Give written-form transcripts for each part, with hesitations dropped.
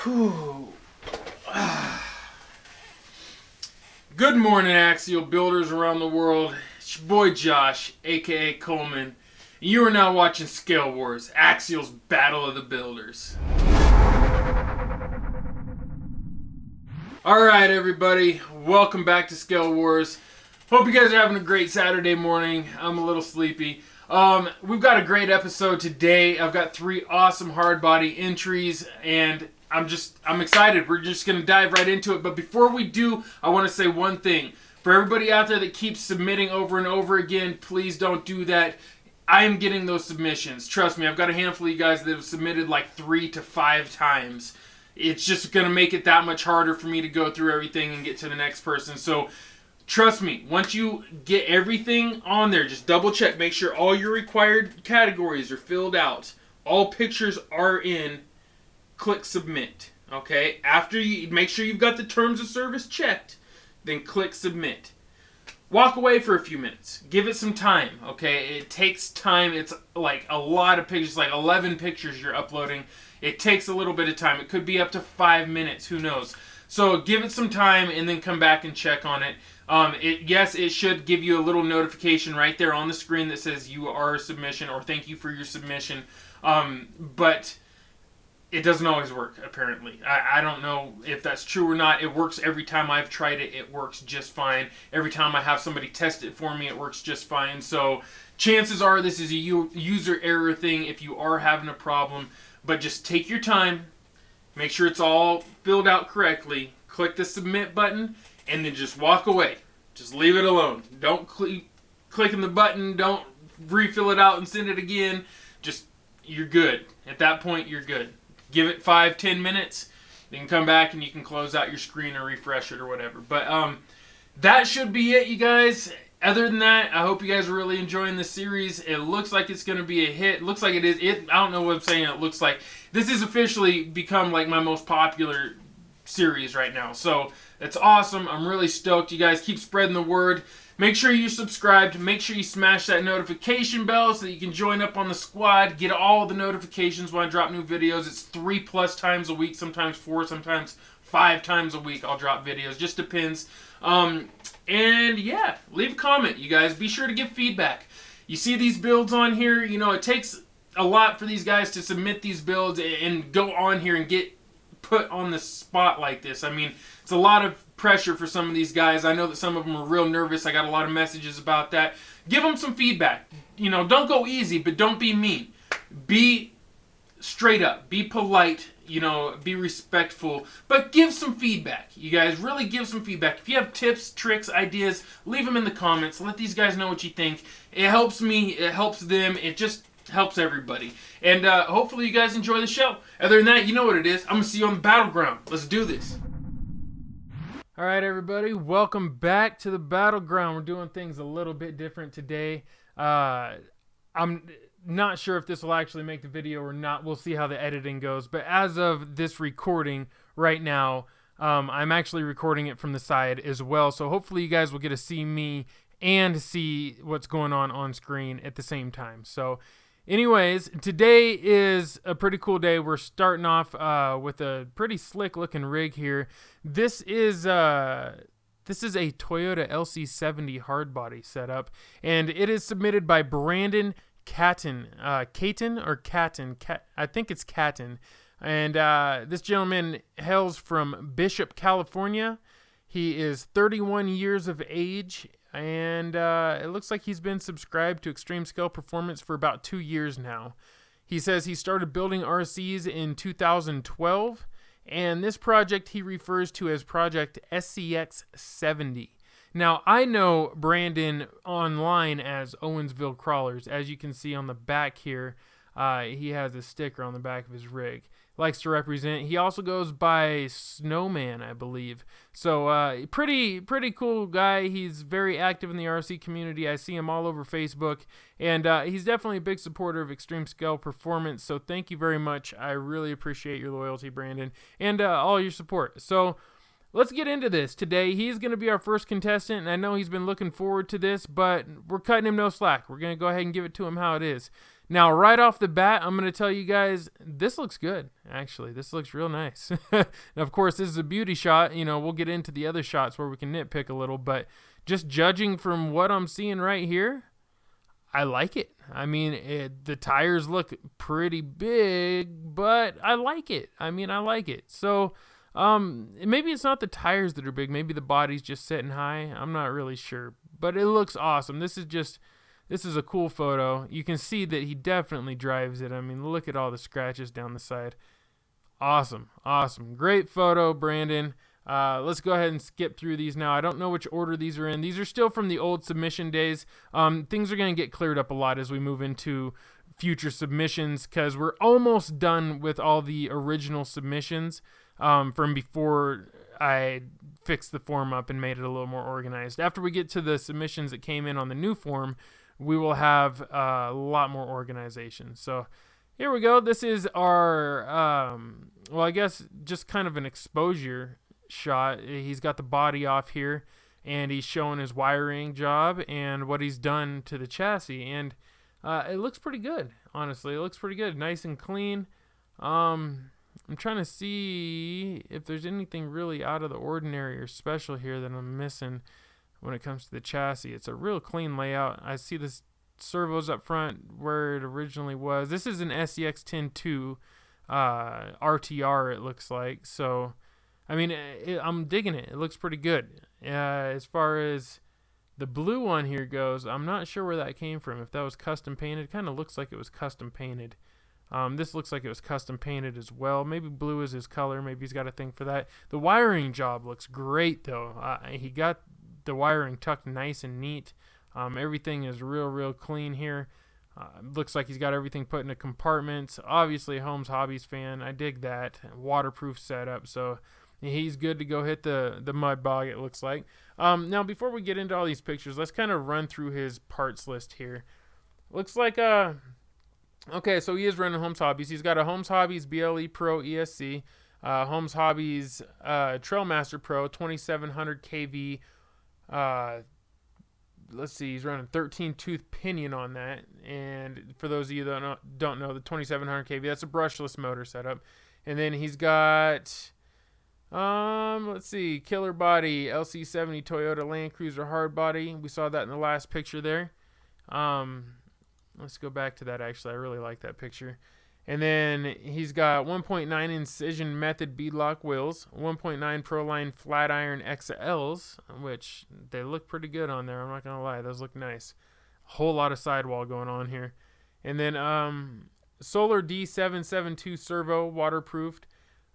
Whew. Good morning, Axial builders around the world. It's your boy Josh, aka Coleman. You are now watching ScaleWars, Axial's Battle of the Builders. Alright everybody, welcome back to ScaleWars. Hope you guys are having a great Saturday morning. I'm a little sleepy. We've got a great episode today. I've got 3 awesome hard body entries and I'm excited. We're just going to dive right into it. But before we do, I want to say one thing. For everybody out there that keeps submitting over and over again, please don't do that. I am getting those submissions. Trust me, I've got a handful of you guys that have submitted like 3 to 5 times. It's just going to make it that much harder for me to go through everything and get to the next person. So trust me, once you get everything on there, just double check. Make sure all your required categories are filled out. All pictures are in. Click submit. Okay? After you make sure you've got the terms of service checked, then click submit. Walk away for a few minutes. Give it some time. Okay? It takes time. It's like a lot of pictures, like 11 pictures you're uploading. It takes a little bit of time. It could be up to 5 minutes. Who knows? So give it some time and then come back and check on it. Yes, it should give you a little notification right there on the screen that says you are a submission or thank you for your submission. But it doesn't always work, apparently. I don't know if that's true or not. It works every time I've tried it. It works just fine. Every time I have somebody test it for me, it works just fine. So chances are this is a user error thing if you are having a problem. But just take your time. Make sure it's all filled out correctly. Click the submit button and then just walk away. Just leave it alone. Don't clicking the button. Don't refill it out and send it again. Just, you're good. At that point, you're good. Give it 5-10 minutes. Then come back and you can close out your screen or refresh it or whatever. But that should be it, you guys. Other than that, I hope you guys are really enjoying this series. It looks like it's going to be a hit. It looks like it is. I don't know what I'm saying. It looks like this has officially become like my most popular series right now. So it's awesome. I'm really stoked. You guys keep spreading the word. Make sure you're subscribed. Make sure you smash that notification bell so that you can join up on the squad. Get all the notifications when I drop new videos. It's 3+ times a week, sometimes 4, sometimes 5 times a week I'll drop videos. Just depends. And yeah, leave a comment, you guys. Be sure to give feedback. You see these builds on here, you know, it takes a lot for these guys to submit these builds and go on here and get put on the spot like this. I mean, it's a lot of pressure for some of these guys. I know that some of them are real nervous. I got a lot of messages about that. Give them some feedback. You know, don't go easy, but don't be mean. Be straight up. Be polite. You know, be respectful. But give some feedback. You guys, really give some feedback. If you have tips, tricks, ideas, leave them in the comments. Let these guys know what you think. It helps me. It helps them. It just helps everybody. And hopefully you guys enjoy the show. Other than that, you know what it is. I'm going to see you on the battleground. Let's do this. Alright everybody, welcome back to the battleground. We're doing things a little bit different today. I'm not sure if this will actually make the video or not. We'll see how the editing goes. But as of this recording right now, I'm actually recording it from the side as well. So hopefully you guys will get to see me and see what's going on screen at the same time. So anyways, today is a pretty cool day. We're starting off with a pretty slick looking rig here. This is a Toyota LC70 hardbody setup, and it is submitted by Brandon Catton. I think it's Catton. And this gentleman hails from Bishop, California. He is 31 years of age. And it looks like he's been subscribed to Extreme Scale Performance for about 2 years now. He says he started building RCs in 2012, and this project he refers to as Project SCX70. Now, I know Brandon online as Owensville Crawlers. As you can see on the back here, he has a sticker on the back of his rig. Likes to represent. He also goes by Snowman, I believe. So pretty cool guy. He's very active in the RC community. I see him all over Facebook, and he's definitely a big supporter of Extreme Scale Performance. So thank you very much. I really appreciate your loyalty, Brandon, and all your support. So let's get into this today. He's going to be our first contestant, and I know he's been looking forward to this, but we're cutting him no slack. We're going to go ahead and give it to him how it is. Now, right off the bat, I'm going to tell you guys, this looks good, actually. This looks real nice. And of course, this is a beauty shot. You know, we'll get into the other shots where we can nitpick a little, but just judging from what I'm seeing right here, I like it. I mean, the tires look pretty big, but I like it. I mean, I like it. So, maybe it's not the tires that are big. Maybe the body's just sitting high. I'm not really sure, but it looks awesome. This is a cool photo. You can see that he definitely drives it. I mean, look at all the scratches down the side. Awesome. Awesome. Great photo, Brandon. Let's go ahead and skip through these now. I don't know which order these are in. These are still from the old submission days. Things are going to get cleared up a lot as we move into future submissions because we're almost done with all the original submissions from before I fixed the form up and made it a little more organized. After we get to the submissions that came in on the new form, we will have a lot more organization. So here we go. This is our, well, I guess just kind of an exposure shot. He's got the body off here, and he's showing his wiring job and what he's done to the chassis. And it looks pretty good, honestly. It looks pretty good. Nice and clean. I'm trying to see if there's anything really out of the ordinary or special here that I'm missing when it comes to the chassis. It's a real clean layout. I see the servos up front where it originally was. This is an SEX 10.2 RTR, it looks like. So, I mean, I'm digging it. It looks pretty good. As far as the blue one here goes, I'm not sure where that came from. If that was custom painted, it kind of looks like it was custom painted. This looks like it was custom painted as well. Maybe blue is his color. Maybe he's got a thing for that. The wiring job looks great, though. He got the wiring tucked nice and neat. Everything is real clean here. Looks like he's got everything put into compartments. Obviously, a Holmes Hobbies fan. I dig that. Waterproof setup. So he's good to go hit the mud bog, it looks like. Now, before we get into all these pictures, let's kind of run through his parts list here. Looks like, okay, so he is running Holmes Hobbies. He's got a Holmes Hobbies BLE Pro ESC, Holmes Hobbies Trailmaster Pro 2700 kV. Let's see, he's running 13-tooth pinion on that. And for those of you that don't know, the 2700 kV, that's a brushless motor setup. And then he's got, let's see, Killer Body LC70 Toyota Land Cruiser hard body. We saw that in the last picture there. Let's go back to that, actually. I really like that picture. And then he's got 1.9 Incision Method beadlock wheels, 1.9 Proline Flat Iron XLs, which they look pretty good on there. I'm not going to lie. Those look nice. A whole lot of sidewall going on here. And then Solar D772 servo, waterproofed,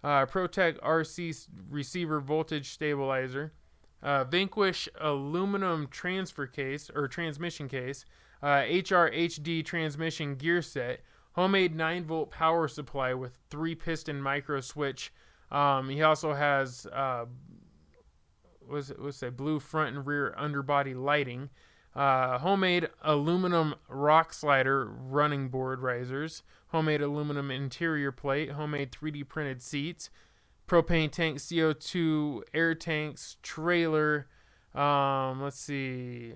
Protec RC receiver voltage stabilizer, Vanquish aluminum transfer case, or transmission case, HRHD transmission gear set, homemade 9-volt power supply with 3-piston micro switch. He also has blue front and rear underbody lighting, homemade aluminum rock slider running board risers, homemade aluminum interior plate, homemade 3D printed seats, propane tank, CO2 air tanks, trailer. Let's see.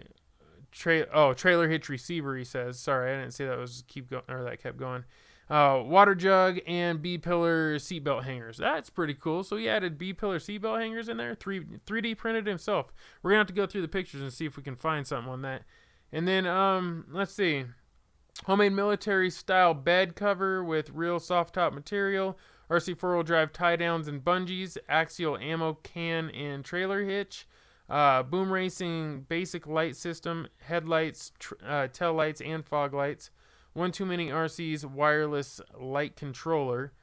Trailer hitch receiver, he says. Sorry, I didn't say that was kept going. Water jug and B-pillar seatbelt hangers. That's pretty cool. So he added B-pillar seatbelt hangers in there. 3D printed himself. We're gonna have to go through the pictures and see if we can find something on that. And then let's see. Homemade military style bed cover with real soft top material. RC 4-wheel drive tie downs and bungees. Axial ammo can and trailer hitch. Boom Racing basic light system, headlights, tail lights, and fog lights. One Too Many RC's wireless light controller.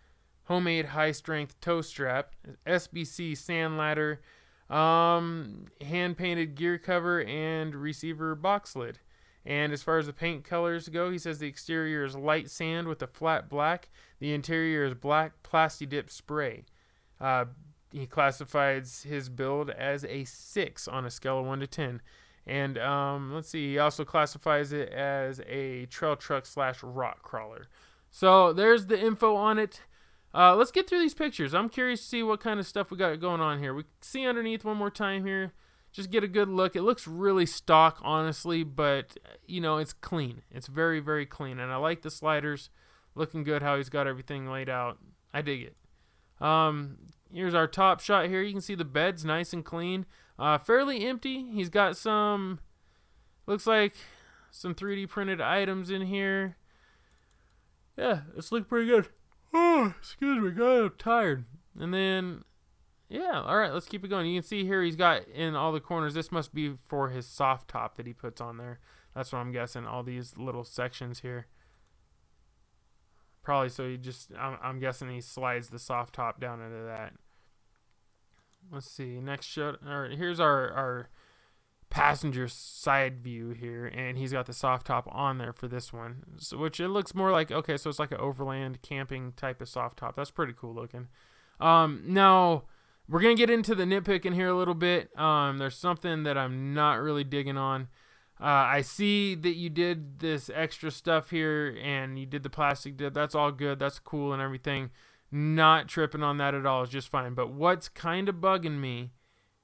Homemade high-strength toe strap. SBC sand ladder. Hand-painted gear cover and receiver box lid. And as far as the paint colors go, he says the exterior is light sand with a flat black. The interior is black Plasti-Dip spray. He classifies his build as a 6 on a scale of 1 to 10. And let's see, he also classifies it as a trail truck / rock crawler. So there's the info on it. Let's get through these pictures. I'm curious to see what kind of stuff we got going on here. We see underneath one more time here. just get a good look. It looks really stock, honestly, but, you know, it's clean. It's very, very clean. And I like the sliders. Looking good how he's got everything laid out. I dig it. Here's our top shot here. You can see the bed's nice and clean. Fairly empty. He's got some, looks like some 3D printed items in here. Yeah, it's looking pretty good. Oh, excuse me, God, I'm tired. And then, yeah, all right, let's keep it going. You can see here he's got in all the corners. This must be for his soft top that he puts on there. That's what I'm guessing, all these little sections here. Probably so he just, I'm guessing he slides the soft top down into that. Let's see, next shot, here's our passenger side view here, and he's got the soft top on there for this one, so, which it looks more like, okay, so it's like an overland camping type of soft top. That's pretty cool looking. Now we're gonna get into the nitpicking here a little bit. There's something that I'm not really digging on. I see that you did this extra stuff here and you did the plastic dip. That's all good, that's cool and everything. Not tripping on that at all, it's just fine. But what's kind of bugging me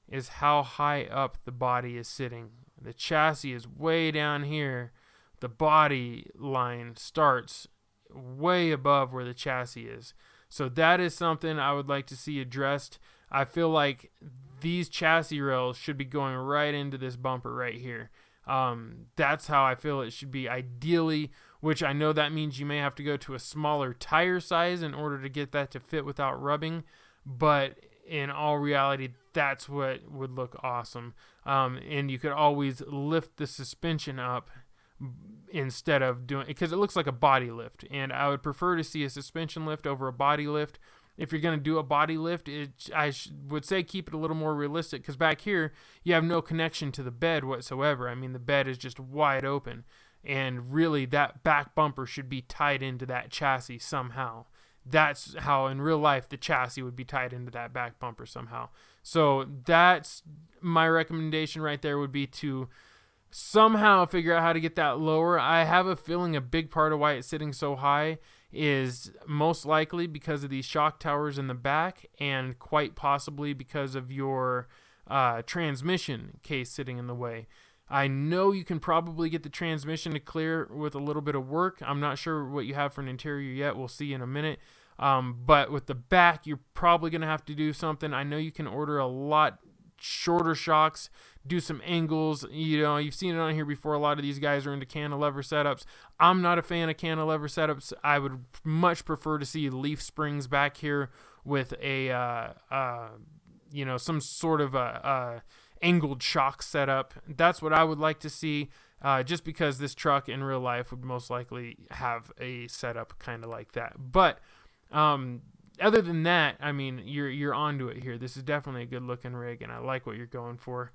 is how high up the body is sitting. The chassis is way down here. The body line starts way above where the chassis is. So that is something I would like to see addressed. I feel like these chassis rails should be going right into this bumper right here. That's how I feel it should be ideally, which I know that means you may have to go to a smaller tire size in order to get that to fit without rubbing, but in all reality, that's what would look awesome. And you could always lift the suspension up instead of doing, because it looks like a body lift, and I would prefer to see a suspension lift over a body lift. If you're going to do a body lift, I would say keep it a little more realistic, because back here you have no connection to the bed whatsoever. I mean, the bed is just wide open, and really that back bumper should be tied into that chassis somehow. That's how in real life the chassis would be tied into that back bumper somehow. So that's my recommendation right there, would be to somehow figure out how to get that lower. I have a feeling a big part of why it's sitting so high is most likely because of these shock towers in the back, and quite possibly because of your transmission case sitting in the way. I know you can probably get the transmission to clear with a little bit of work. I'm not sure what you have for an interior yet. We'll see in a minute. But with the back, you're probably going to have to do something. I know you can order a lot shorter shocks, do some angles. You know, you've seen it on here before. A lot of these guys are into cantilever setups. I'm not a fan of cantilever setups. I would much prefer to see leaf springs back here with a you know, some sort of a angled shock setup. That's what I would like to see, just because this truck in real life would most likely have a setup kind of like that. But other than that, I mean, you're onto it here. This is definitely a good looking rig, and I like what you're going for.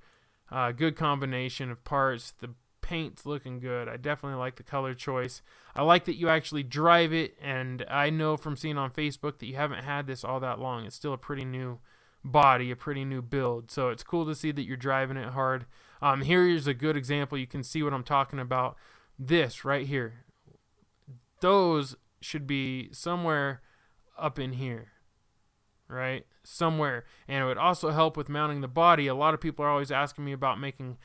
Good combination of parts. The paint's looking good. I definitely like the color choice. I like that you actually drive it, and I know from seeing on Facebook that you haven't had this all that long. It's still a pretty new body, a pretty new build, so it's cool to see that you're driving it hard. Here's a good example. You can see what I'm talking about. This right here, those should be somewhere up in here, right? Somewhere. And it would also help with mounting the body. A lot of people are always asking me about making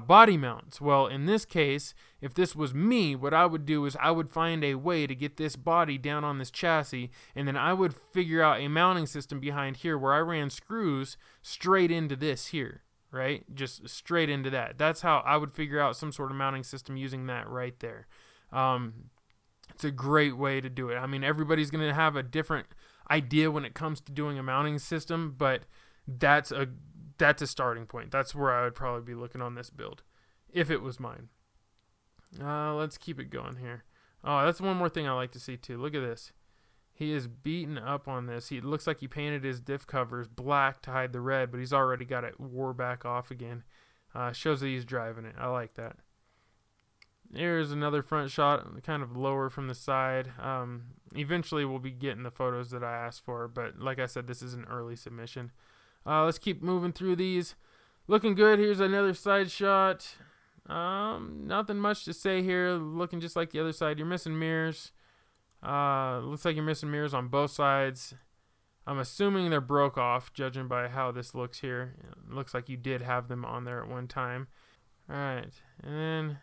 body mounts. Well, in this case, if this was me, what I would do is I would find a way to get this body down on this chassis, and then I would figure out a mounting system behind here where I ran screws straight into this here, right? Just straight into that. That's how I would figure out some sort of mounting system using that right there. It's a great way to do it. I mean, everybody's going to have a different idea when it comes to doing a mounting system, but that's a starting point. That's where I would probably be looking on this build if it was mine. Let's keep it going here. Oh, that's one more thing I like to see too. Look at this. He is beaten up on this. He looks like he painted his diff covers black to hide the red, but he's already got it wore back off again. Shows that he's driving it. I like that. Here's another front shot, kind of lower from the side. Eventually we'll be getting the photos that I asked for, but like I said, this is an early submission. Let's keep moving through these. Looking good. Here's another side shot. Nothing much to say here. Looking just like the other side. You're missing mirrors. Looks like you're missing mirrors on both sides. I'm assuming they're broke off, judging by how this looks here. It looks like you did have them on there at one time. Alright, and then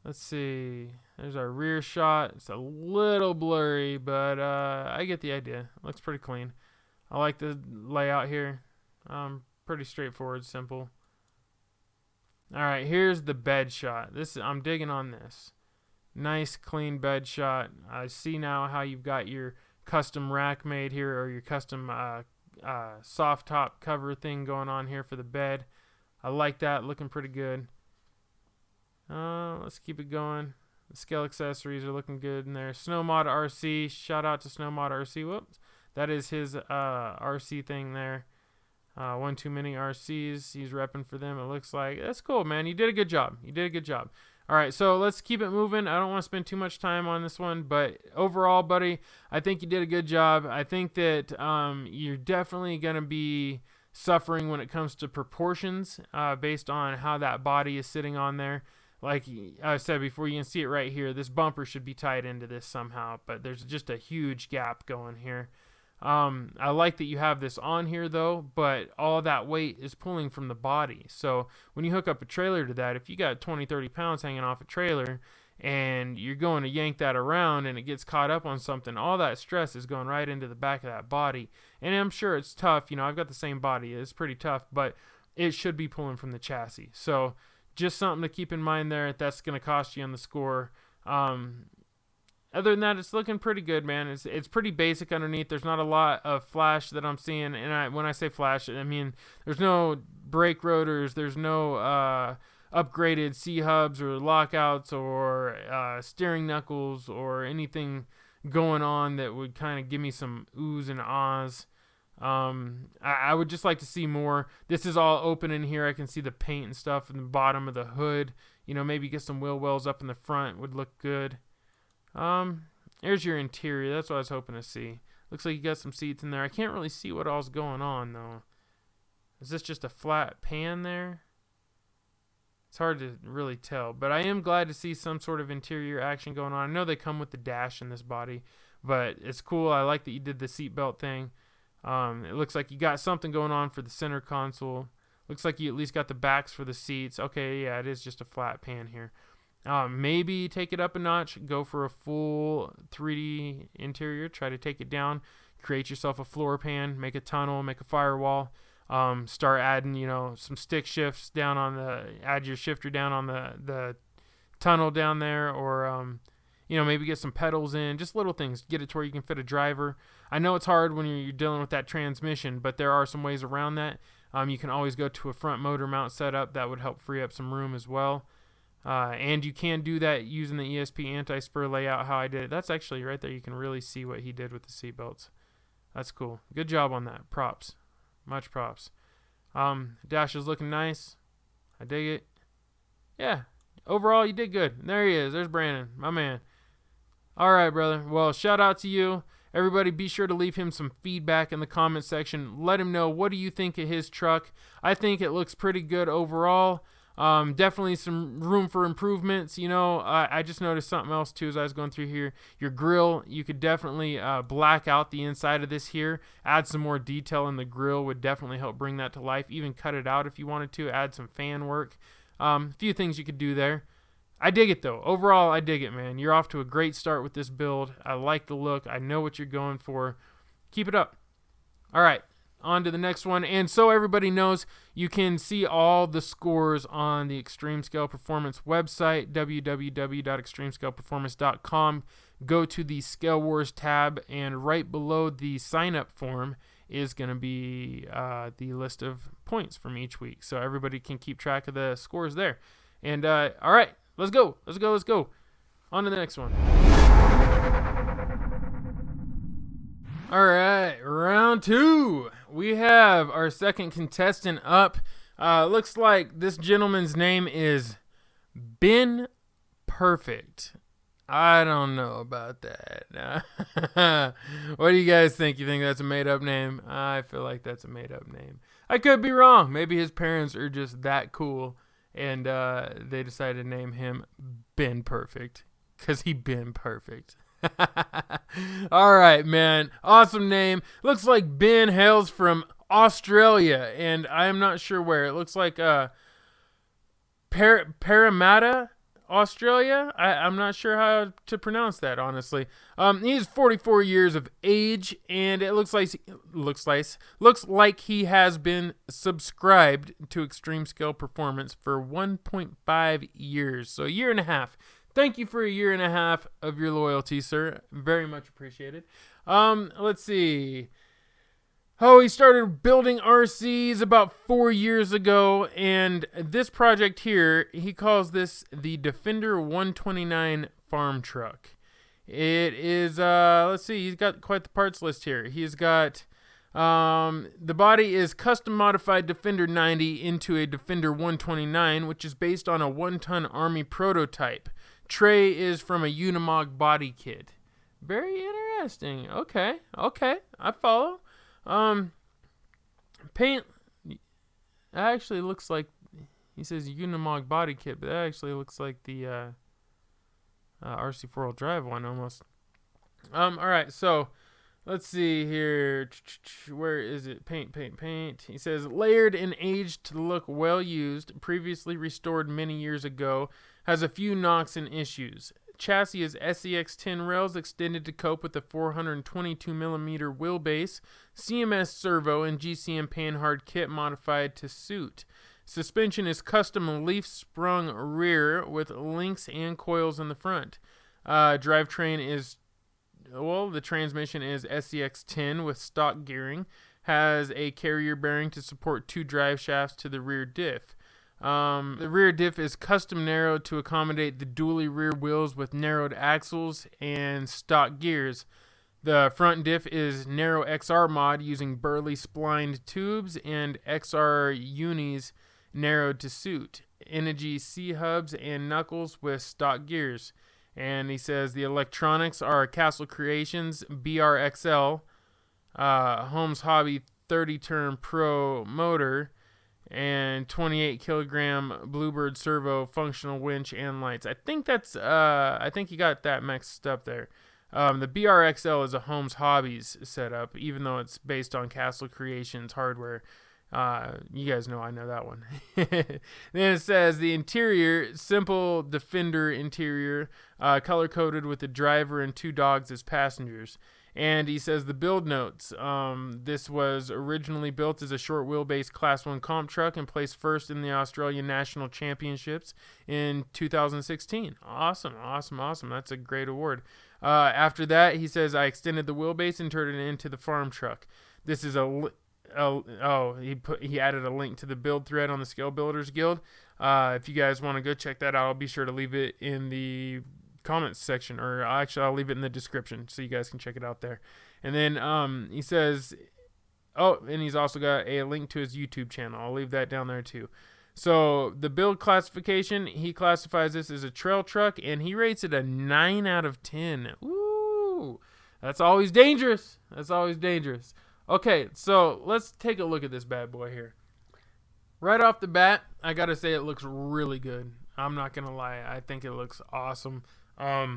let's see. There's our rear shot. It's a little blurry, but I get the idea. Looks pretty clean. I like the layout here. Pretty straightforward, simple. Alright, here's the bed shot. I'm digging on this. Nice, clean bed shot. I see now how you've got your custom rack made here, or your custom soft top cover thing going on here for the bed. I like that, looking pretty good. Let's keep it going. The scale accessories are looking good in there. Snowmod RC, shout out to Snowmod RC. Whoops, that is his RC thing there. One too many RCs. He's repping for them. It looks like that's cool, man. You did a good job. You did a good job. All right, so let's keep it moving. I don't want to spend too much time on this one, but overall, buddy, I think you did a good job. I think that you're definitely going to be suffering when it comes to proportions based on how that body is sitting on there. Like I said before, you can see it right here. This bumper should be tied into this somehow, but there's just a huge gap going here. I like that you have this on here though, but all that weight is pulling from the body. So when you hook up a trailer to that, if you got 20-30 pounds hanging off a trailer and you're going to yank that around and it gets caught up on something, all that stress is going right into the back of that body. And I'm sure it's tough. You know, I've got the same body. It's pretty tough, but it should be pulling from the chassis. So just something to keep in mind there. That's going to cost you on the score. Other than that, it's looking pretty good, man. It's pretty basic underneath. There's not a lot of flash that I'm seeing. And when I say flash, I mean there's no brake rotors. There's no upgraded C-hubs or lockouts or steering knuckles or anything going on that would kind of give me some oohs and ahs. I would just like to see more. This is all open in here. I can see the paint and stuff in the bottom of the hood. You know, maybe get some wheel wells up in the front would look good. There's your interior. That's what I was hoping to see. Looks like you got some seats in there. I can't really see what all's going on though. Is this just a flat pan there? It's hard to really tell, but I am glad to see some sort of interior action going on. I know they come with the dash in this body, but it's cool. I like that you did the seatbelt thing. It looks like you got something going on for the center console. Looks like you at least got the backs for the seats. Okay, yeah, it is just a flat pan here. Maybe take it up a notch, go for a full 3D interior, try to take it down, create yourself a floor pan, make a tunnel, make a firewall, start adding, you know, some stick shifts down on add your shifter down on the tunnel down there, or, you know, maybe get some pedals in, just little things, get it to where you can fit a driver. I know it's hard when you're dealing with that transmission, but there are some ways around that. You can always go to a front motor mount setup. That would help free up some room as well. And you can do that using the ESP anti-spur layout, how I did it. That's actually right there. You can really see what he did with the seatbelts. That's cool. Good job on that. Props. Much props. Dash is looking nice. I dig it. Yeah. Overall, you did good. There he is. There's Brandon, my man. All right, brother. Well, shout out to you. Everybody, be sure to leave him some feedback in the comment section. Let him know, what do you think of his truck? I think it looks pretty good overall. Definitely some room for improvements. You know, I just noticed something else too as I was going through here. Your grill, you could definitely black out the inside of this here. Add some more detail in the grill would definitely help bring that to life. Even cut it out if you wanted to. Add some fan work. A few things you could do there. I dig it though. Overall, I dig it, man. You're off to a great start with this build. I like the look. I know what you're going for. Keep it up. All right. On to the next one. And so everybody knows, you can see all the scores on the Extreme Scale Performance website, www.extremescaleperformance.com. Go to the ScaleWars tab, and right below the sign-up form is going to be the list of points from each week. So everybody can keep track of the scores there. And all right, let's go. Let's go. Let's go. On to the next one. All right, round two. We have our second contestant up. Looks like this gentleman's name is Ben Perfect. I don't know about that. What do you guys think? You think that's a made-up name? I feel like that's a made-up name. I could be wrong. Maybe his parents are just that cool, and they decided to name him Ben Perfect because he been perfect. All right, man. Awesome name. Looks like Ben hails from Australia, and I am not sure where. It looks like Parramatta, Australia. I'm not sure how to pronounce that, honestly. He's 44 years of age, and it looks like he has been subscribed to Extreme Scale Performance for 1.5 years, so a year and a half. Thank you for a year and a half of your loyalty, sir. Very much appreciated. Let's see. Oh, he started building RCs about 4 years ago, and this project here, he calls this the Defender 129 Farmtruck. It is, let's see, he's got quite the parts list here. He's got, the body is custom modified Defender 90 into a Defender 129, which is based on a 1-ton Army prototype. Tray is from a Unimog body kit. Very interesting. Okay, I follow. Paint actually looks like, he says Unimog body kit, but that actually looks like the RC 4-wheel drive one almost. Alright, so let's see here. Where is it? Paint. He says layered and aged to look well used, previously restored many years ago, has a few knocks and issues. Chassis is SEX10 rails extended to cope with the 422mm wheelbase, CMS servo, and GCM panhard kit modified to suit. Suspension is custom leaf-sprung rear with links and coils in the front. Drivetrain is, the transmission is SEX10 with stock gearing, has a carrier bearing to support 2 drive shafts to the rear diff. The rear diff is custom narrowed to accommodate the dually rear wheels with narrowed axles and stock gears. The front diff is narrow XR mod using burly splined tubes and XR unis narrowed to suit. Energy C-hubs and knuckles with stock gears. And he says the electronics are Castle Creations BRXL, Holmes Hobby 30-turn Pro motor, and 28 kilogram Bluebird servo functional winch and lights. I think you got that mixed up there. The BRXL is a Holmes Hobbies setup, even though it's based on Castle Creations hardware. You guys know I know that one. Then it says the interior, simple Defender interior, color-coded with the driver and 2 dogs as passengers. And he says the build notes. This was originally built as a short wheelbase Class 1 comp truck and placed first in the Australian National Championships in 2016. Awesome. That's a great award. After that, he says, I extended the wheelbase and turned it into the farm truck. This is he added a link to the build thread on the Scale Builders Guild. If you guys want to go check that out, I'll be sure to leave it in the comments section, or actually I'll leave it in the description so you guys can check it out there. And then he says, and he's also got a link to his YouTube channel. I'll leave that down there too. So the build classification, he classifies this as a trail truck, and he rates it a 9 out of 10. Ooh, that's always dangerous. Okay, so let's take a look at this bad boy here. Right off the bat, I gotta say it looks really good. I'm not gonna lie, I think it looks awesome. I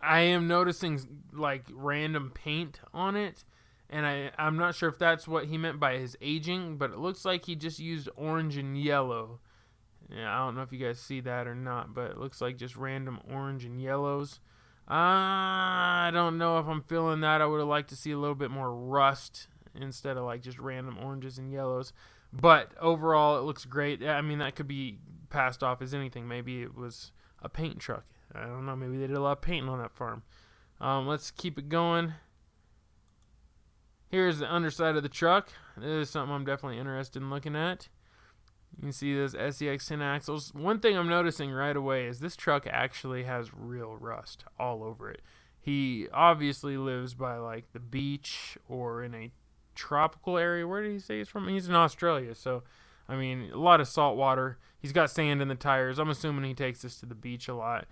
am noticing like random paint on it, and I'm not sure if that's what he meant by his aging, but it looks like he just used orange and yellow. Yeah, I don't know if you guys see that or not, but it looks like just random orange and yellows. I don't know if I'm feeling that. I would have liked to see a little bit more rust instead of like just random oranges and yellows. But overall, it looks great. I mean, that could be passed off as anything. Maybe it was a paint truck. I don't know. Maybe they did a lot of painting on that farm. Let's keep it going. Here's the underside of the truck. This is something I'm definitely interested in looking at. You can see those SEX10 axles. One thing I'm noticing right away is this truck actually has real rust all over it. He obviously lives by like the beach or in a tropical area. Where did he say he's from? He's in Australia, so I mean a lot of salt water. He's got sand in the tires. I'm assuming he takes this to the beach a lot.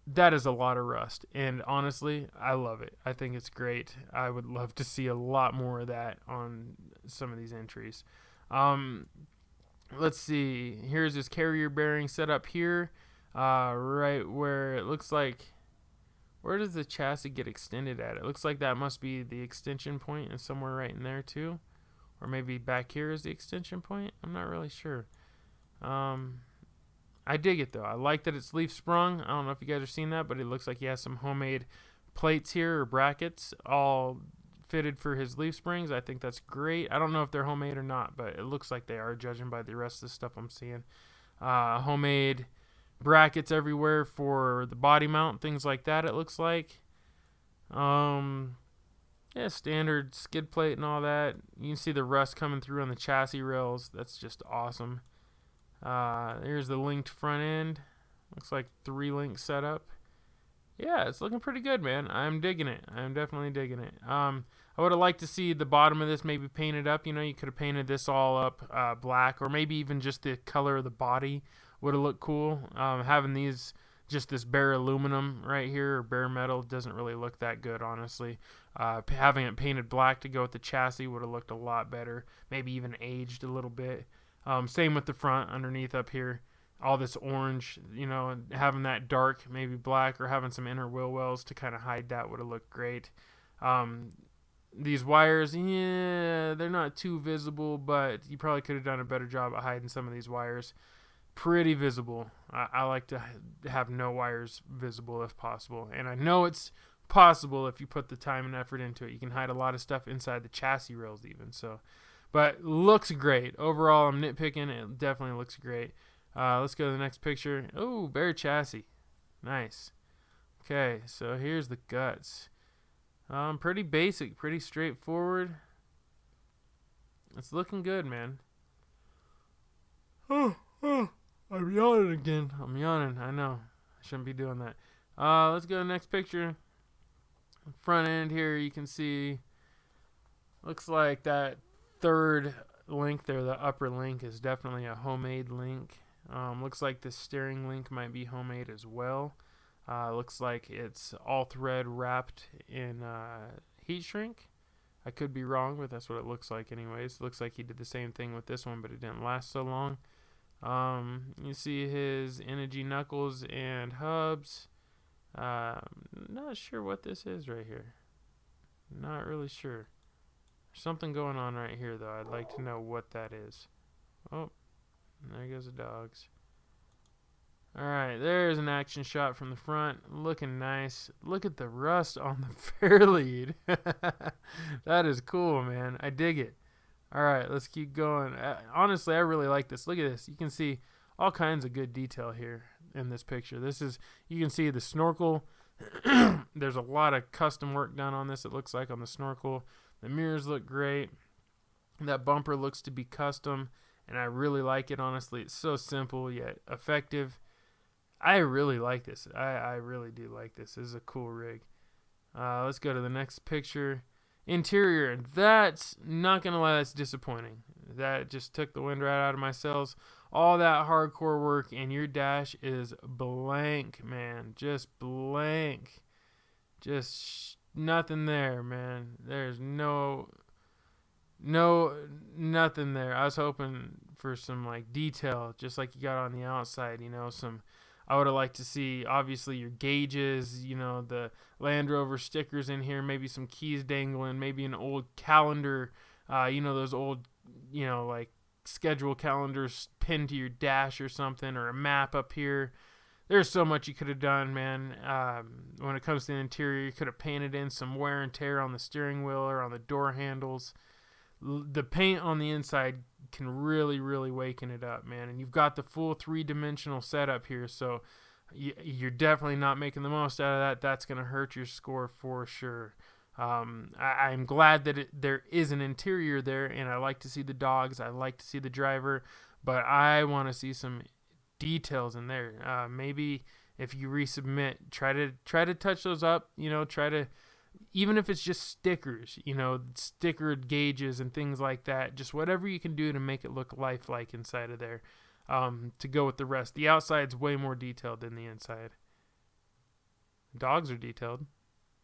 That is a lot of rust, and honestly, I love it. I think it's great. I would love to see a lot more of that on some of these entries. Let's see. Here's his carrier bearing set up here, right where it looks like Where does the chassis get extended at? It looks like that must be the extension point, and somewhere right in there too. Or maybe back here is the extension point. I'm not really sure. I dig it though. I like that it's leaf sprung. I don't know if you guys are seeing that, but it looks like he has some homemade plates here, or brackets, all fitted for his leaf springs. I think that's great. I don't know if they're homemade or not, but it looks like they are, judging by the rest of the stuff I'm seeing. Homemade brackets everywhere for the body mount, things like that, it looks like. Yeah, standard skid plate and all that. You can see the rust coming through on the chassis rails. That's just awesome. Here's the linked front end. Looks like 3 links set up. Yeah, it's looking pretty good, man. I'm digging it. I'm definitely digging it. I would have liked to see the bottom of this maybe painted up. You know, you could have painted this all up black, or maybe even just the color of the body would have looked cool. Having these, just this bare aluminum right here, or bare metal, doesn't really look that good, honestly. Having it painted black to go with the chassis would have looked a lot better. Maybe even aged a little bit. Same with the front underneath up here. All this orange, you know, and having that dark, maybe black, or having some inner wheel wells to kind of hide that would have looked great. These wires, yeah, they're not too visible, but you probably could have done a better job at hiding some of these wires. Pretty visible. I like to have no wires visible if possible, and I know it's possible if you put the time and effort into it. You can hide a lot of stuff inside the chassis rails even. So, but looks great overall. I'm nitpicking. It definitely looks great. Let's go to the next picture. Oh, bare chassis. Nice. Okay, so here's the guts. Pretty basic, pretty straightforward. It's looking good, man. I'm yawning again. I'm yawning. I know. I shouldn't be doing that. Let's go to the next picture. Front end here, you can see. Looks like that third link there, the upper link, is definitely a homemade link. Looks like the steering link might be homemade as well. Looks like it's all thread wrapped in heat shrink. I could be wrong, but that's what it looks like anyways. Looks like he did the same thing with this one, but it didn't last so long. You see his energy knuckles and hubs. Not sure what this is right here. Not really sure. There's something going on right here, though. I'd like to know what that is. Oh, there goes the dogs. Alright, there's an action shot from the front. Looking nice. Look at the rust on the fairlead. That is cool, man. I dig it. Alright, let's keep going. Honestly, I really like this. Look at this. You can see all kinds of good detail here in this picture. You can see the snorkel. There's a lot of custom work done on this, it looks like, on the snorkel. The mirrors look great. That bumper looks to be custom, and I really like it, honestly. It's so simple yet effective. I really like this. I really do like this. This is a cool rig. Let's go to the next picture. Interior. That's, not going to lie, that's disappointing. That just took the wind right out of my sails. All that hardcore work, and your dash is blank, man. Just blank. Just nothing there, man. There's nothing there. I was hoping for some like detail, just like you got on the outside, you know, I would have liked to see, obviously, your gauges, you know, the Land Rover stickers in here, maybe some keys dangling, maybe an old calendar, you know, those old, you know, like schedule calendars pinned to your dash or something, or a map up here. There's so much you could have done, man. When it comes to the interior, you could have painted in some wear and tear on the steering wheel or on the door handles. The paint on the inside can really, really waken it up, man. And you've got the full 3-dimensional setup here, so you're definitely not making the most out of that. That's going to hurt your score for sure. I'm glad that there is an interior there, and I like to see the dogs. I like to see the driver, but I want to see some details in there. Maybe if you resubmit, try to touch those up. You know, even if it's just stickers, you know, stickered gauges and things like that, just whatever you can do to make it look lifelike inside of there, to go with the rest. The outside's way more detailed than the inside. Dogs are detailed.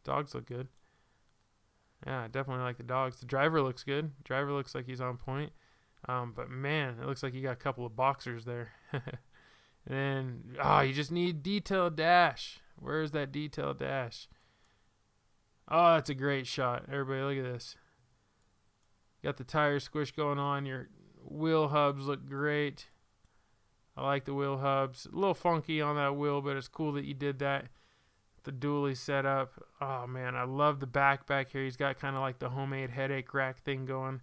Dogs look good. Yeah, I definitely like the dogs. The driver looks good. Driver looks like he's on point. But man, it looks like you got a couple of boxers there. And then, you just need detailed dash. Where's that detail dash? Oh, that's a great shot. Everybody, look at this. Got the tire squish going on. Your wheel hubs look great. I like the wheel hubs. A little funky on that wheel, but it's cool that you did that. The dually setup. Oh, man, I love the back here. He's got kind of like the homemade headache rack thing going.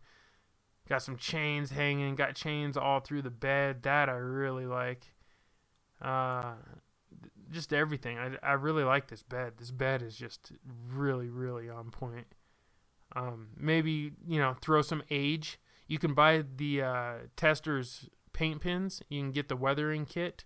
Got some chains hanging. Got chains all through the bed. That I really like. Just everything. I really like this bed. This bed is just really, really on point. Maybe, you know, throw some age. You can buy the Tester's paint pins. You can get the weathering kit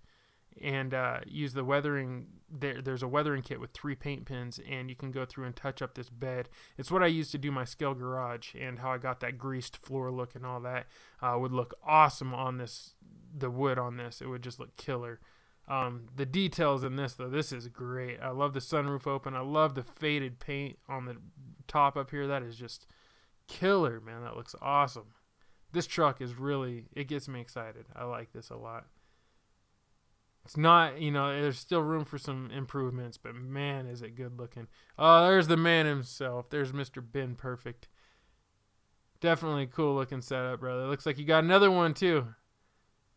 and use the weathering. There's a weathering kit with 3 paint pins, and you can go through and touch up this bed. It's what I used to do my Scale Garage, and how I got that greased floor look and all that would look awesome on this. The wood on this, it would just look killer. The details in this, though, this is great. I love the sunroof open. I love the faded paint on the top up here. That is just killer, man. That looks awesome. This truck is really, it gets me excited. I like this a lot. It's not, you know, there's still room for some improvements, but man, is it good looking. Oh, there's the man himself. There's Mr. Ben Perfect. Definitely a cool looking setup, brother. Looks like you got another one too.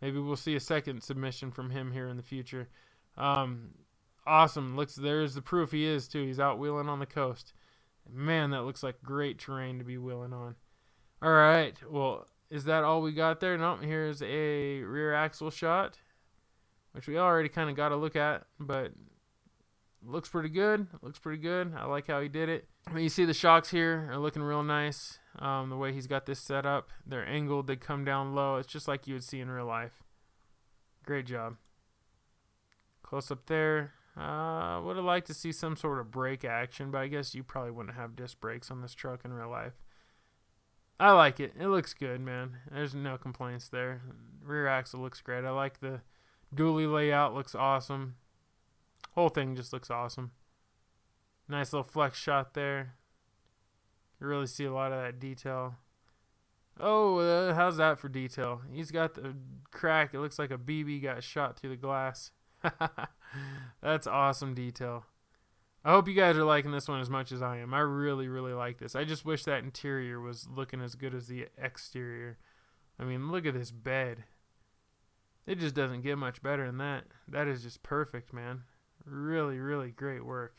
Maybe we'll see a second submission from him here in the future. Awesome. There's the proof he is too. He's out wheeling on the coast. Man, that looks like great terrain to be wheeling on. All right. Well, is that all we got there? No, here's a rear axle shot, which we already kind of got to look at, but looks pretty good. Looks pretty good. I like how he did it. I mean, you see the shocks here are looking real nice. The way he's got this set up, they're angled, they come down low. It's just like you would see in real life. Great job. Close up there. Would have liked to see some sort of brake action, but I guess you probably wouldn't have disc brakes on this truck in real life. I like it. It looks good, man. There's no complaints there. Rear axle looks great. I like the dually layout. Looks awesome. Whole thing just looks awesome. Nice little flex shot there. You really see a lot of that detail. Oh, how's that for detail? He's got the crack. It looks like a BB got shot through the glass. That's awesome detail. I hope you guys are liking this one as much as I am. I really, really like this. I just wish that interior was looking as good as the exterior. I mean, look at this bed. It just doesn't get much better than that. That is just perfect, man. Really, really great work.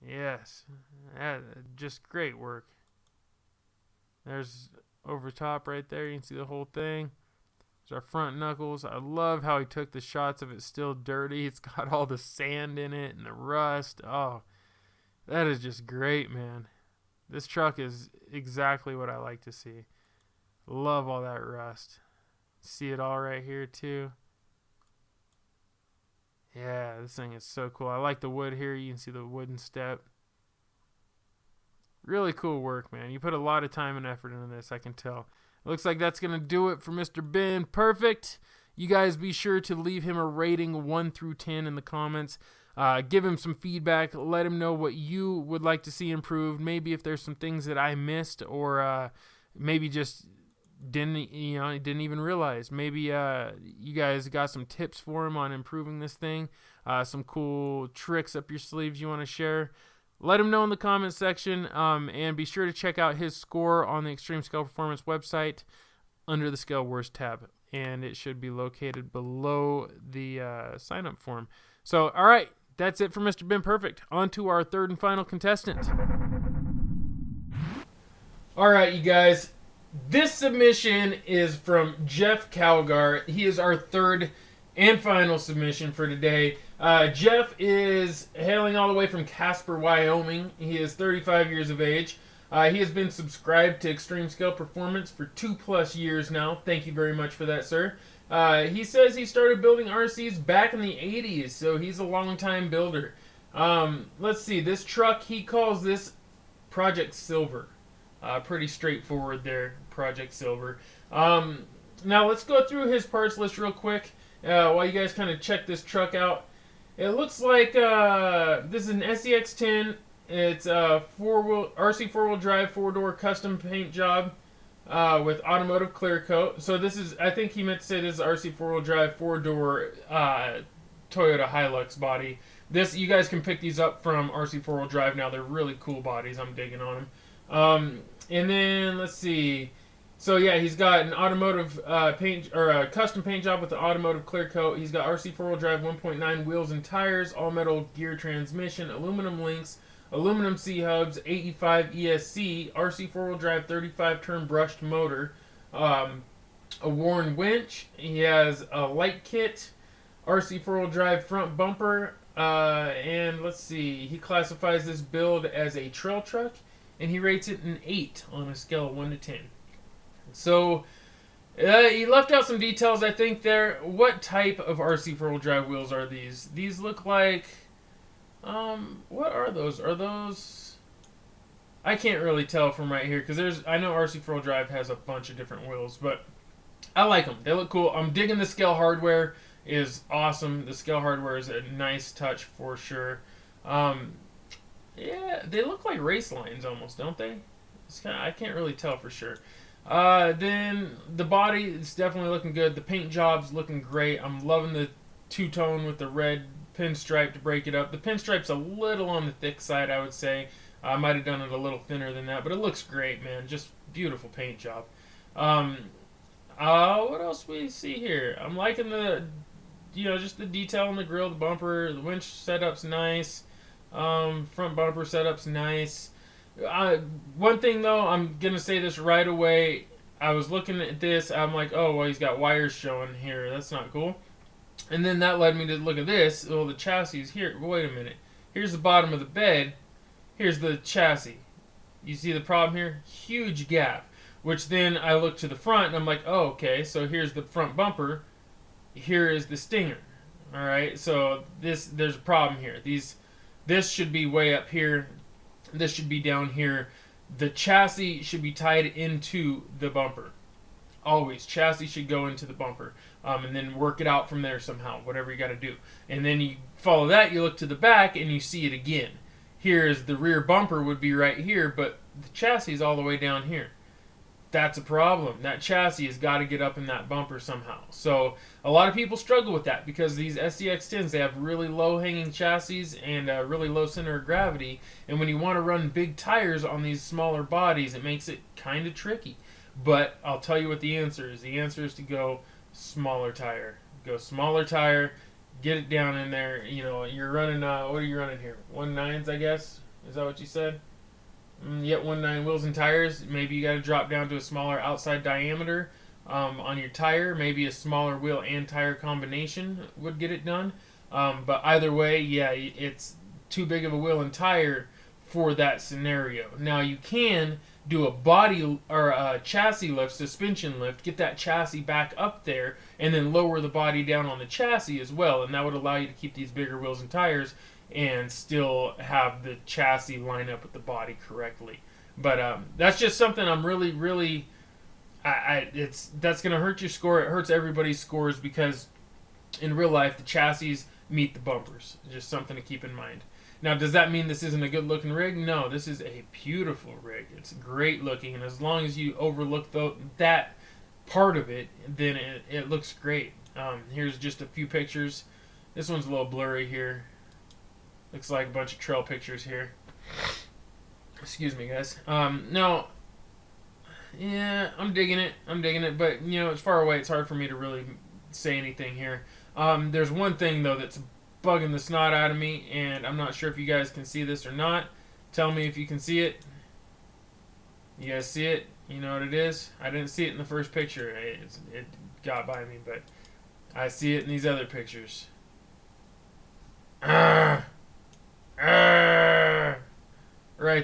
Yes, just great work. There's over top right there. You can see the whole thing. There's our front knuckles. I love how he took the shots of it still dirty. It's got all the sand in it and the rust. Oh, that is just great, man. This truck is exactly what I like to see. Love all that rust. See it all right here too. Yeah, this thing is so cool. I like the wood here. You can see the wooden step. Really cool work, man. You put a lot of time and effort into this, I can tell. It looks like that's going to do it for Mr. Ben Perfect. You guys be sure to leave him a rating 1 through 10 in the comments. Give him some feedback. Let him know what you would like to see improved. Maybe if there's some things that I missed, or maybe just didn't even realize. Maybe you guys got some tips for him on improving this thing. Some cool tricks up your sleeves you want to share. Let him know in the comment section, and be sure to check out his score on the Extreme Scale Performance website under the ScaleWars tab, and it should be located below the sign-up form. So, all right, that's it for Mr. Ben Perfect. On to our third and final contestant. All right, you guys. This submission is from Jeff Kalgard. He is our third and final submission for today. Jeff is hailing all the way from Casper, Wyoming. He is 35 years of age. He has been subscribed to Extreme Scale Performance for 2+ years now. Thank you very much for that, sir. He says he started building RCs back in the 80s, so he's a long-time builder. Let's see. This truck, he calls this Project Silver. Pretty straightforward there, Project Silver. Now, let's go through his parts list real quick while you guys kind of check this truck out. It looks like this is an SEX10. It's a RC 4-wheel drive, 4-door custom paint job with automotive clear coat. So this is, I think he meant to say this is RC 4-wheel drive, 4-door Toyota Hilux body. You guys can pick these up from RC 4-wheel drive now. They're really cool bodies. I'm digging on them. And then let's see. So yeah, he's got an automotive paint or a custom paint job with the automotive clear coat. He's got RC 4-wheel drive 1.9 wheels and tires, all metal gear transmission, aluminum links, aluminum C-hubs, 85 ESC, RC 4-wheel drive 35 turn brushed motor, a Warren winch. He has a light kit, RC 4-wheel drive front bumper, and let's see. He classifies this build as a trail truck, and he rates it an 8 on a scale of 1 to 10. So, he left out some details, I think, there. What type of RC 4-wheel drive wheels are these? These look like... what are those? Are those... I can't really tell from right here, because I know RC 4-wheel drive has a bunch of different wheels, but I like them. They look cool. I'm digging the scale hardware. Is awesome. The scale hardware is a nice touch for sure. Yeah, they look like race lines almost, don't they? I can't really tell for sure. Then the body is definitely looking good. The paint job's looking great. I'm loving the two-tone with the red pinstripe to break it up. The pinstripe's a little on the thick side, I would say. I might have done it a little thinner than that, but it looks great, man. Just beautiful paint job. What else we see here? I'm liking the, just the detail on the grill, the bumper, the winch setup's nice. Front bumper setup's nice. One thing though, I'm gonna say this right away. I was looking at this, I'm like, oh well, he's got wires showing here. That's not cool. And then that led me to look at this. Oh, the chassis is here. Wait a minute. Here's the bottom of the bed. Here's the chassis. You see the problem here? Huge gap. Which then I look to the front and I'm like, oh, okay. So here's the front bumper. Here is the stinger. All right. So there's a problem here. This should be way up here. This should be down here. The chassis should be tied into the bumper. Always. Chassis should go into the bumper. And then work it out from there somehow. Whatever you got to do. And then you follow that. You look to the back and you see it again. Here's the rear bumper would be right here. But the chassis is all the way down here. That's a problem. That chassis has got to get up in that bumper somehow. So a lot of people struggle with that because these SCX10s, they have really low hanging chassis and a really low center of gravity. And when you want to run big tires on these smaller bodies, it makes it kind of tricky. But I'll tell you what the answer is. The answer is to go smaller tire. Go smaller tire. Get it down in there. You're running, what are you running here? 1.9s, I guess? Is that what you said? Yet 1.9 wheels and tires. Maybe you got to drop down to a smaller outside diameter on your tire. Maybe a smaller wheel and tire combination would get it done. But either way, yeah, it's too big of a wheel and tire for that scenario. Now you can do a body or a chassis lift, suspension lift, get that chassis back up there, and then lower the body down on the chassis as well, and that would allow you to keep these bigger wheels and tires and still have the chassis line up with the body correctly. But that's just something I'm really that's gonna hurt your score. It hurts everybody's scores because in real life the chassis meet the bumpers. Just something to keep in mind. Now, does that mean this isn't a good looking rig? No, this is a beautiful rig. It's great looking, and as long as you overlook that part of it, then it looks great. Here's just a few pictures. This one's a little blurry here. Looks like a bunch of trail pictures here. Excuse me, guys. No, yeah, I'm digging it. But it's far away. It's hard for me to really say anything here. There's one thing though that's bugging the snot out of me, and I'm not sure if you guys can see this or not. Tell me if you can see it. You guys see it? You know what it is? I didn't see it in the first picture. It got by me, but I see it in these other pictures. Right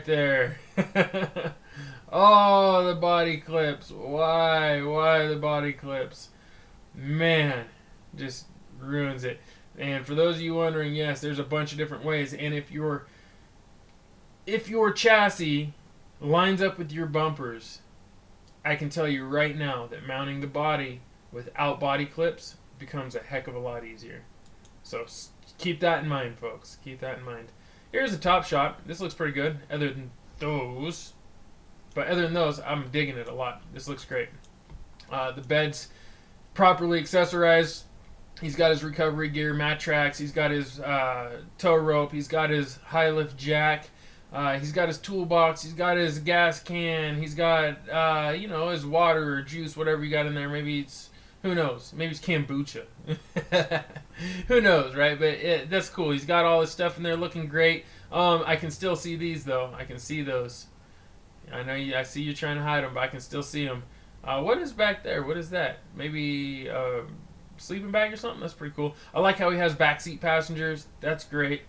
there. Oh, the body clips. Why the body clips? Man, just ruins it. And for those of you wondering, yes, there's a bunch of different ways. And if your chassis lines up with your bumpers, I can tell you right now that mounting the body without body clips becomes a heck of a lot easier. So keep that in mind, folks. Keep that in mind. Here's a top shot. This looks pretty good, other than those. But other than those, I'm digging it a lot. This looks great. The bed's properly accessorized. He's got his recovery gear, mat tracks. He's got his tow rope. He's got his high lift jack. He's got his toolbox. He's got his gas can. He's got, his water or juice, whatever you got in there. Maybe it's, who knows? Maybe it's kombucha. Who knows, right? But that's cool. He's got all his stuff in there looking great. I can still see these, though. I can see those. I know I see you trying to hide them, but I can still see them. What is back there? What is that? Maybe sleeping bag or something? That's pretty cool. I like how he has backseat passengers. That's great.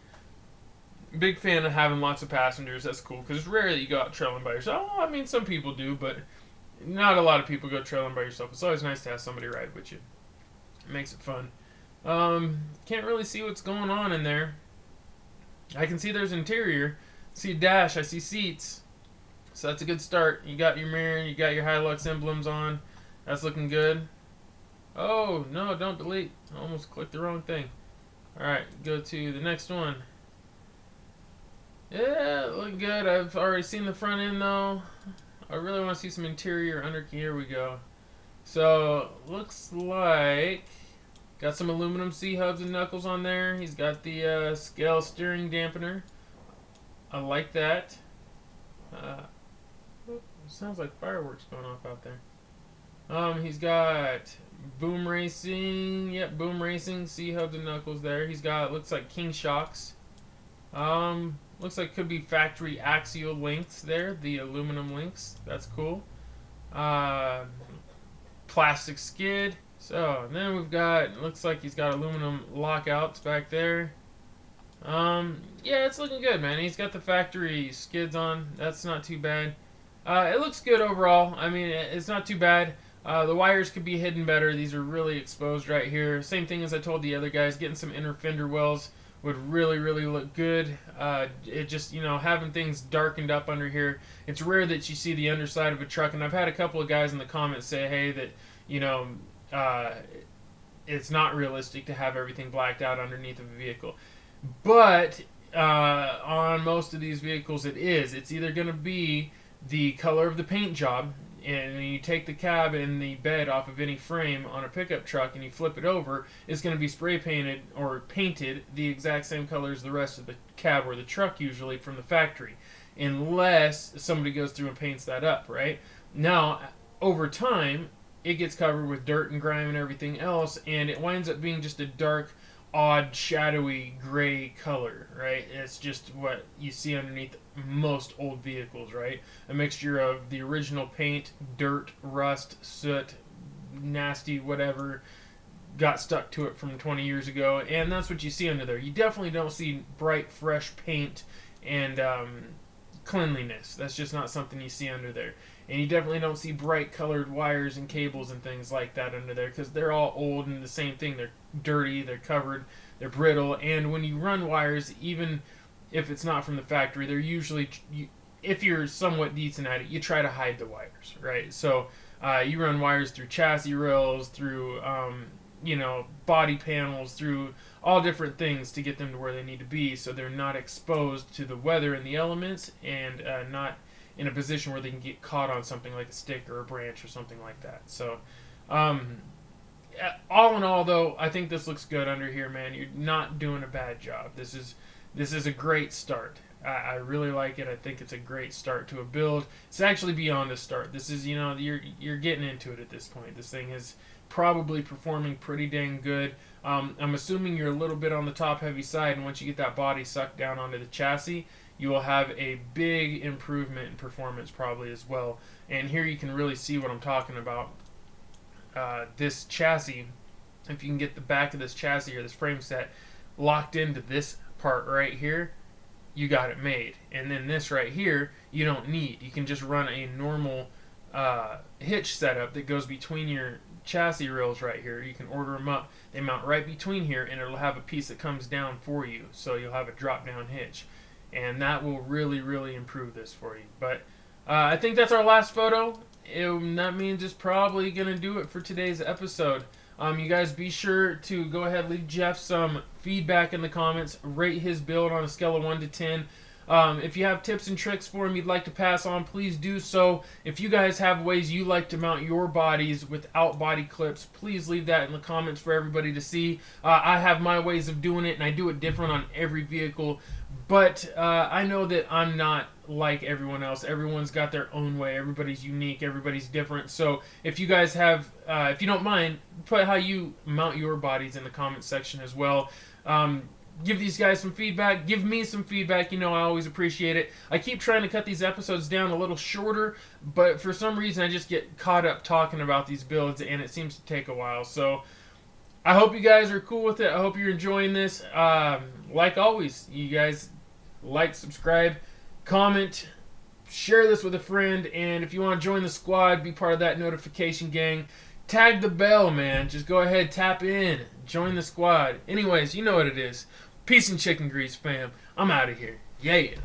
Big fan of having lots of passengers. That's cool, because it's rare that you go out trailing by yourself. Oh, I mean, some people do, but not a lot of people go trailing by yourself. It's always nice to have somebody ride with you. It makes it fun. Can't really see what's going on in there. I can see there's interior. I see a dash. I see seats. So that's a good start. You got your mirror. You got your Hilux emblems on. That's looking good. Oh, no, don't delete. I almost clicked the wrong thing. Alright, go to the next one. Yeah, looking good. I've already seen the front end, though. I really want to see some interior under. Here we go. So, looks like got some aluminum C-hubs and knuckles on there. He's got the scale steering dampener. I like that. Sounds like fireworks going off out there. He's got boom racing. Yep, boom racing. C-hubs and knuckles there. He's got, looks like king shocks. Looks like could be factory axial links there, the aluminum links. That's cool. Plastic skid. So, and then we've got, looks like he's got aluminum lockouts back there. Yeah, it's looking good, man. He's got the factory skids on. That's not too bad. It looks good overall. I mean, it's not too bad. The wires could be hidden better. These are really exposed right here. Same thing as I told the other guys. Getting some inner fender wells would really, really look good. It just, having things darkened up under here. It's rare that you see the underside of a truck, and I've had a couple of guys in the comments say, hey, that, it's not realistic to have everything blacked out underneath of a vehicle. But on most of these vehicles, it is. It's either going to be the color of the paint job, and you take the cab and the bed off of any frame on a pickup truck and you flip it over, it's going to be spray painted or painted the exact same color as the rest of the cab or the truck, usually from the factory, unless somebody goes through and paints that up, right? Now, over time, it gets covered with dirt and grime and everything else, and it winds up being just a dark, odd, shadowy, gray color, right? It's just what you see underneath most old vehicles, right? A mixture of the original paint, dirt, rust, soot, nasty, whatever, got stuck to it from 20 years ago, and that's what you see under there. You definitely don't see bright, fresh paint and cleanliness. That's just not something you see under there. And you definitely don't see bright colored wires and cables and things like that under there, because they're all old and the same thing. They're dirty, they're covered, they're brittle, and when you run wires, even if it's not from the factory, they're usually, if you're somewhat decent at it, you try to hide the wires, right? So you run wires through chassis rails, through body panels, through all different things to get them to where they need to be, so they're not exposed to the weather and the elements, and not in a position where they can get caught on something like a stick or a branch or something like that. So, all in all, though, I think this looks good under here, man. You're not doing a bad job. This is a great start. I really like it. I think it's a great start to a build. It's actually beyond a start. This is, you're getting into it at this point. This thing is probably performing pretty dang good. I'm assuming you're a little bit on the top heavy side, and once you get that body sucked down onto the chassis, you will have a big improvement in performance probably as well. And here you can really see what I'm talking about. This chassis, if you can get the back of this chassis or this frame set locked into this part right here, you got it made. And then this right here, you don't need. You can just run a normal hitch setup that goes between your chassis rails right here. You can order them up. They mount right between here, and it'll have a piece that comes down for you. So you'll have a drop-down hitch. And that will really, really improve this for you. But I think that's our last photo. That means it's probably going to do it for today's episode. You guys be sure to go ahead and leave Jeff some feedback in the comments. Rate his build on a scale of 1 to 10. If you have tips and tricks for them you'd like to pass on, please do so. If you guys have ways you like to mount your bodies without body clips, please leave that in the comments for everybody to see. I have my ways of doing it, and I do it different on every vehicle. But I know that I'm not like everyone else. Everyone's got their own way. Everybody's unique. Everybody's different. So if you guys have, if you don't mind, put how you mount your bodies in the comment section as well. Give these guys some feedback. Give me some feedback. You know, I always appreciate it. I keep trying to cut these episodes down a little shorter, but for some reason I just get caught up talking about these builds, and it seems to take a while. So I hope you guys are cool with it. I hope you're enjoying this. Like always, you guys like, subscribe, comment, share this with a friend, and if you want to join the squad, be part of that notification gang, tag the bell, man. Just go ahead, tap in, join the squad. Anyways, you know what it is. Peace and chicken grease, fam. I'm out of here. Yeah.